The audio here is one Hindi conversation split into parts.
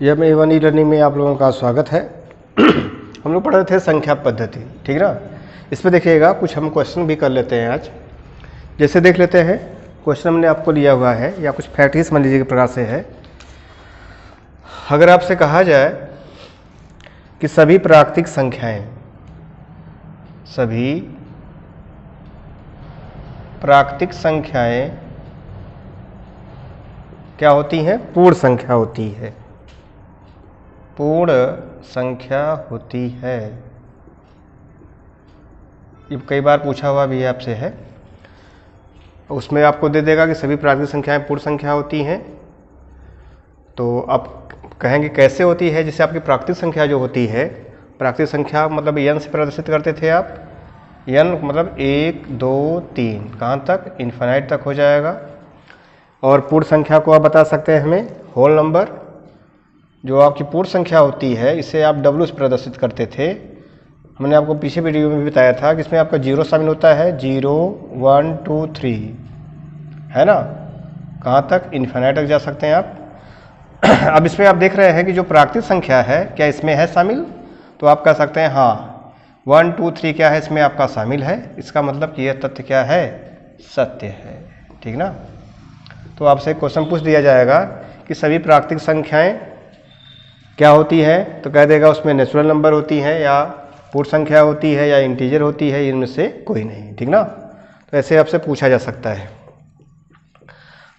यह में A1 ई-लर्निंग में आप लोगों का स्वागत है। हम लोग पढ़ रहे थे संख्या पद्धति, ठीक ना। इसमें देखिएगा कुछ हम क्वेश्चन भी कर लेते हैं आज। जैसे देख लेते हैं, क्वेश्चन हमने आपको लिया हुआ है या कुछ प्रैक्टिस मान लीजिए के प्रकार से है। अगर आपसे कहा जाए कि सभी प्राकृतिक संख्याएं क्या होती हैं? पूर्ण संख्या होती है। पूर्ण संख्या होती है। ये कई बार पूछा हुआ भी आपसे है। उसमें आपको दे देगा कि सभी प्राकृतिक संख्याएं पूर्ण संख्या होती हैं। तो आप कहेंगे कैसे होती है? जैसे आपकी प्राकृतिक संख्या जो होती है, प्राकृतिक संख्या मतलब n से प्रदर्शित करते थे आप। n मतलब 1 2 3 कहाँ तक? इन्फिनाइट तक हो जाएगा। और पूर्ण संख्या को आप बता सकते हैं हमें होल नंबर। जो आपकी पूर्ण संख्या होती है इसे आप W से प्रदर्शित करते थे। हमने आपको पीछे वीडियो में भी बताया था कि इसमें आपका 0 शामिल होता है। 0 1 2 3 है ना। कहाँ तक? इन्फिनाइट तक जा सकते हैं आप। अब इसमें आप देख रहे हैं कि जो प्राकृतिक संख्या है क्या इसमें है शामिल? तो आप कह सकते हैं हाँ 1 2 3 क्या है इसमें आपका शामिल है। इसका मतलब कि यह तथ्य क्या है? सत्य है, ठीक ना। तो आपसे क्वेश्चन पूछ दिया जाएगा कि सभी प्राकृतिक संख्याएं क्या होती है, तो कह देगा उसमें नेचुरल नंबर होती है या पूर्ण संख्या होती है या इंटीजर होती है, इनमें से कोई नहीं, ठीक ना। तो ऐसे आपसे पूछा जा सकता है।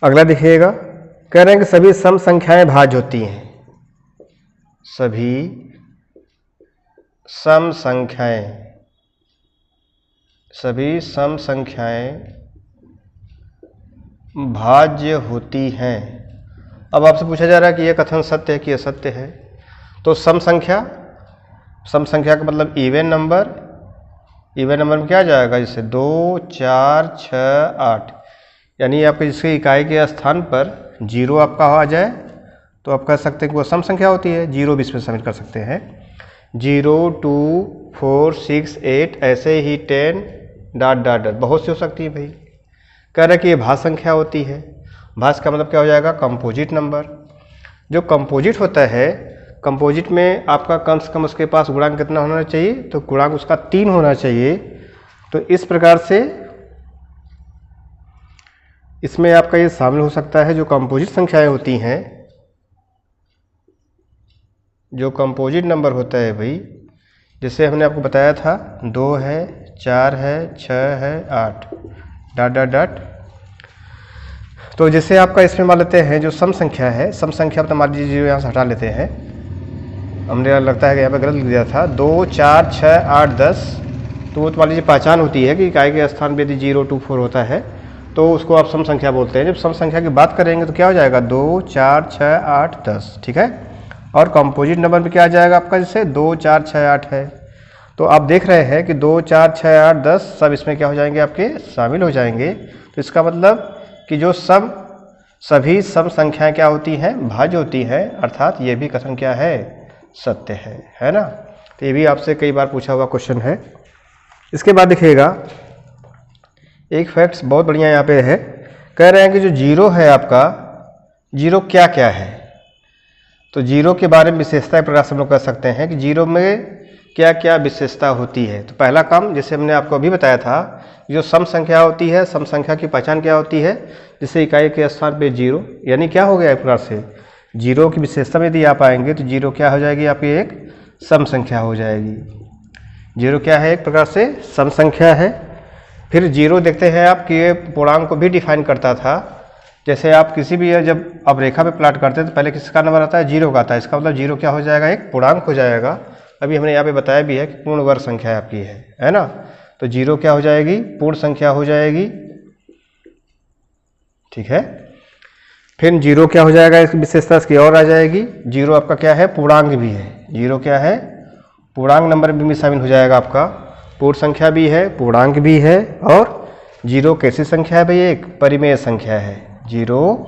अगला देखिएगा, कह रहे हैं कि सभी सम संख्याएं भाज्य होती हैं। सभी सम संख्याएं भाज्य होती हैं। अब आपसे पूछा जा रहा है कि यह कथन सत्य है कि असत्य है। तो सम संख्या का मतलब इवन नंबर में क्या जाएगा? जैसे 2 4 6 8, यानी आपके जिसके इकाई के स्थान पर 0 आपका आ जाए तो आप कह सकते हैं कि वो सम संख्या होती है। 0 भी इसमें शामिल कर सकते हैं। 0 2 4 6 8 ऐसे ही 10 ... बहुत सी हो सकती है भाई। कह रहे हैं कि ये भाज्य संख्या होती है। भाज्य का मतलब क्या हो जाएगा? Composite number. जो कंपोजिट होता है, कंपोजिट में आपका कम से कम उसके पास गुणांक कितना होना चाहिए? तो गुणांक उसका 3 होना चाहिए। तो इस प्रकार से इसमें आपका ये शामिल हो सकता है। जो कंपोजिट संख्याएं होती हैं, जो कंपोजिट नंबर होता है भाई, जैसे हमने आपको बताया था 2 है 4 है 6 है 8 ... तो जैसे आपका इसमें मान लेते हैं जो सम संख्या है, सम संख्या तो मान लीजिए यहाँ से हटा लेते हैं। हमने लगता है कि यहाँ पे गलत लिख दिया था। 2 4 6 8 10, तो वो तो मान लीजिए पहचान होती है कि इकाई के स्थान पे यदि 0 2 4 होता है तो उसको आप सम संख्या बोलते हैं। जब सम संख्या की बात करेंगे तो क्या हो जाएगा? 2 4 6 8 10, ठीक है। और कंपोजिट नंबर में क्या आ जाएगा आपका? जैसे 2 4 6 8 है। तो आप देख रहे हैं कि 2 4 6 8 10 सब इसमें क्या हो जाएंगे? आपके शामिल हो जाएंगे। तो इसका मतलब कि जो सभी सम संख्याएं क्या होती हैं? भाज्य होती हैं। अर्थात ये भी कथन क्या है? सत्य है ना। तो ये भी आपसे कई बार पूछा हुआ क्वेश्चन है। इसके बाद देखिएगा एक फैक्ट्स बहुत बढ़िया यहाँ पे है। कह रहे हैं कि जो 0 है आपका, 0 क्या क्या है? तो 0 के बारे में विशेषता प्रकार से हम लोग कह सकते हैं कि 0 में क्या क्या विशेषता होती है। तो पहला काम जैसे हमने आपको अभी बताया था, जो सम संख्या होती है, सम संख्या की पहचान क्या होती है? जैसे इकाई के स्थान पे 0, यानी क्या हो गया एक प्रकार से 0 की विशेषता में यदि आप आएंगे तो 0 क्या हो जाएगी? आपकी एक सम संख्या हो जाएगी। 0 क्या है? एक प्रकार से सम संख्या है। फिर 0 देखते हैं आप कि ये पूर्णांक को भी डिफाइन करता था। जैसे आप किसी भी जब आप रेखा पे प्लाट करते हैं तो पहले किसका नंबर आता है? 0 का आता है। इसका मतलब 0 क्या हो जाएगा? एक पूर्णांक हो जाएगा। अभी हमने यहाँ पे बताया भी है कि पूर्ण वर्ग संख्या आपकी है ना। तो 0 क्या हो जाएगी? पूर्ण संख्या हो जाएगी, ठीक है। फिर 0 क्या हो जाएगा? इसकी विशेषता इसकी और आ जाएगी। 0 आपका क्या है? पूर्णांक भी है। 0 क्या है? पूर्णांक नंबर भी शामिल हो जाएगा आपका। पूर्ण संख्या भी है, पूर्णांक भी है। और 0 कैसी संख्या है भाई? एक परिमेय संख्या है। 0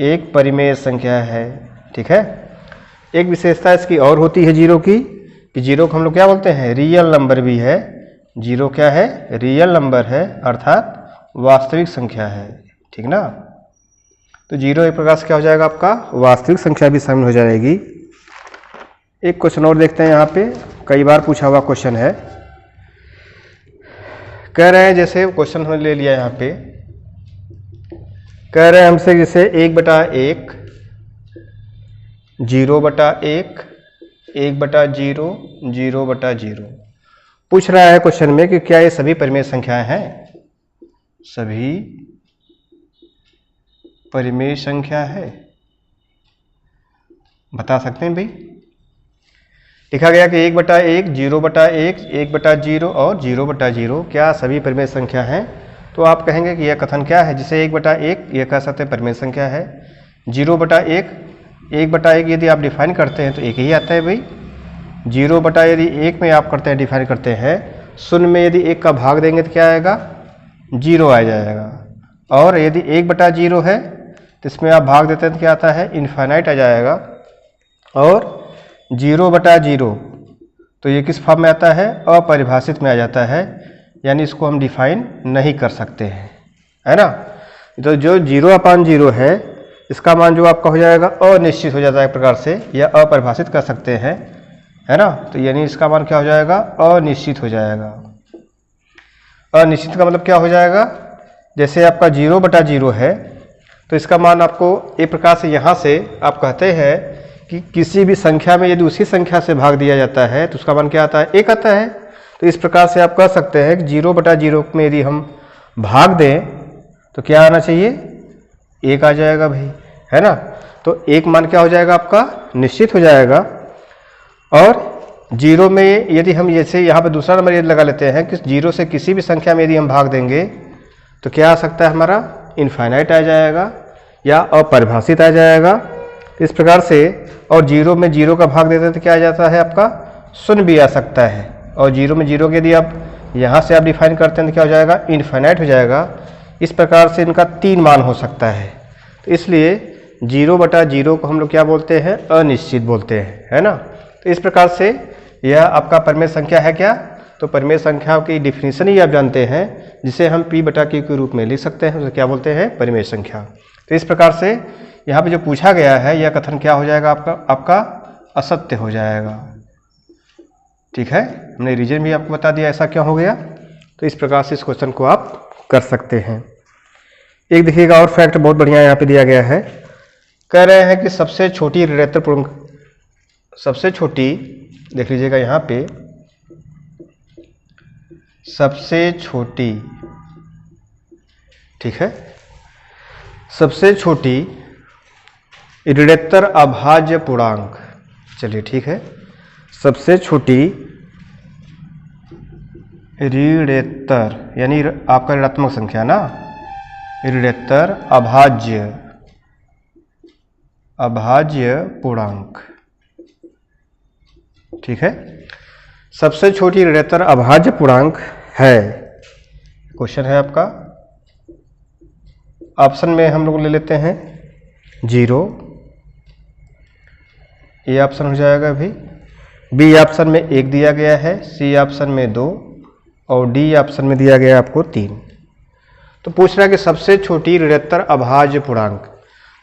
एक परिमेय संख्या है, ठीक है। एक विशेषता इसकी और होती है 0 की, कि 0 को हम लोग क्या बोलते हैं? रियल नंबर भी है। 0 क्या है? रियल नंबर है, अर्थात वास्तविक संख्या है, ठीक ना। तो 0 एक प्रकार से क्या हो जाएगा आपका वास्तविक संख्या भी शामिल हो जाएगी। एक क्वेश्चन और देखते हैं, यहाँ पे कई बार पूछा हुआ क्वेश्चन है। कह रहे हैं, जैसे क्वेश्चन हमने ले लिया यहाँ पे, कह रहे हैं हमसे जैसे 1/1, 0/1, 1/0, 0/0 पूछ रहा है क्वेश्चन में कि क्या ये सभी परिमेय संख्याएं हैं। सभी परिमेय संख्या है, बता सकते हैं भाई। लिखा गया कि 1/1, 0/1, 1/0 और 0/0 क्या सभी परिमेय संख्या हैं। तो आप कहेंगे कि यह कथन क्या है। जैसे 1/1 यह कह सकते हैं परिमेय संख्या है। 0/1, 1/1 यदि आप डिफाइन करते हैं तो एक ही आता है भाई। 0/यदि 1 में आप करते हैं, डिफाइन करते हैं, शून्य में यदि 1 का भाग देंगे तो क्या आएगा, 0 आ जाएगा। और यदि 1/0 है तो इसमें आप भाग देते हैं तो क्या आता है, इनफाइनाइट आ जाएगा। और 0/0 तो ये किस फॉर्म में आता है, अपरिभाषित में आ जाता है, यानी इसको हम डिफाइन नहीं कर सकते हैं, है ना। तो जो 0/0 है इसका मान जो आपका हो जाएगा अनिश्चित हो जाता है एक प्रकार से, या अपरिभाषित कर सकते हैं, है ना। तो यानी इसका मान क्या हो जाएगा, अनिश्चित हो जाएगा। अनिश्चित का मतलब क्या हो जाएगा, जैसे आपका 0/0 है तो इसका मान आपको एक प्रकार से यहाँ से आप कहते हैं कि किसी भी संख्या में यदि उसी संख्या से भाग दिया जाता है तो उसका मान क्या आता है, 1 आता है। तो इस प्रकार से आप कह सकते हैं कि 0/0 में यदि हम भाग दें तो क्या आना चाहिए, 1 आ जाएगा भाई, है ना। तो 1 मान क्या हो जाएगा आपका, निश्चित हो जाएगा। और 0 में यदि हम जैसे यहाँ पे दूसरा नंबर यदि लगा लेते हैं कि 0 से किसी भी संख्या में यदि हम भाग देंगे तो क्या आ सकता है, हमारा इनफाइनाइट आ जाएगा या अपरिभाषित आ जाएगा। इस प्रकार से, और 0 में 0 का भाग देते हैं तो क्या आ जाता है आपका, शून्य भी आ सकता है। और 0 में 0 के यदि आप यहाँ से आप डिफाइन करते हैं तो क्या हो जाएगा, इनफाइनाइट हो जाएगा। इस प्रकार से इनका 3 मान हो सकता है। तो इसलिए 0/0 को हम लोग क्या बोलते हैं, अनिश्चित बोलते हैं, है ना। तो इस प्रकार से यह आपका परिमेय संख्या है क्या, तो परिमेय संख्याओं की डिफिनीशन ही आप जानते हैं, जिसे हम P/Q के रूप में लिख सकते हैं, उसे क्या बोलते हैं, परिमेय संख्या। तो इस प्रकार से यहाँ पे जो पूछा गया है यह कथन क्या हो जाएगा, आपका असत्य हो जाएगा। ठीक है, हमने रीजन भी आपको बता दिया ऐसा क्यों हो गया। तो इस प्रकार से इस क्वेश्चन को आप कर सकते हैं। एक देखिएगा और फैक्ट बहुत बढ़िया यहाँ पे दिया गया है। कह रहे हैं कि सबसे छोटी ऋणात्मक पूर्णांक, सबसे छोटी, देख लीजिएगा यहाँ पे, सबसे छोटी, ठीक है, सबसे छोटी ऋणात्मक अभाज्य पूर्णांक, चलिए ठीक है, सबसे छोटी ऋणात्मक यानी आपका ऋणात्मक संख्या ना, ऋणात्मक अभाज्य पूर्णांक, ठीक है। सबसे छोटी ऋणात्मक अभाज्य पूर्णांक है, क्वेश्चन है आपका। ऑप्शन में हम लोग ले लेते हैं 0, ए ऑप्शन हो जाएगा भाई, बी ऑप्शन में 1 दिया गया है, सी ऑप्शन में 2 और डी ऑप्शन में दिया गया है आपको 3। तो पूछ रहा है कि सबसे छोटी ऋणात्मक अभाज्य पूर्णांक।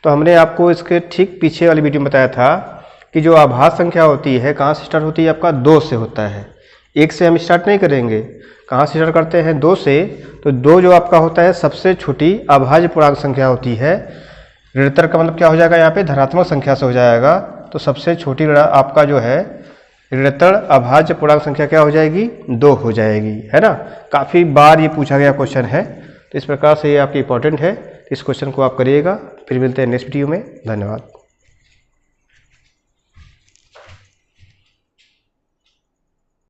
तो हमने आपको इसके ठीक पीछे वाली वीडियो में बताया था कि जो अभाज्य संख्या होती है कहाँ से स्टार्ट होती है, आपका 2 से होता है। 1 से हम स्टार्ट नहीं करेंगे, कहाँ से स्टार्ट करते हैं, 2 से। तो 2 जो आपका होता है सबसे छोटी अभाज्य पूर्णांक संख्या होती है। ऋणात्मक का मतलब क्या हो जाएगा, यहाँ पे धनात्मक संख्या से हो जाएगा। तो सबसे छोटी आपका जो है ऋणात्मक अभाज्य पूर्णांक संख्या क्या हो जाएगी, 2 हो जाएगी, है ना। काफ़ी बार ये पूछा गया क्वेश्चन है, तो इस प्रकार से ये आपकी इंपॉर्टेंट है। इस क्वेश्चन को आप करिएगा। फिर मिलते हैं नेक्स्ट वीडियो में, धन्यवाद।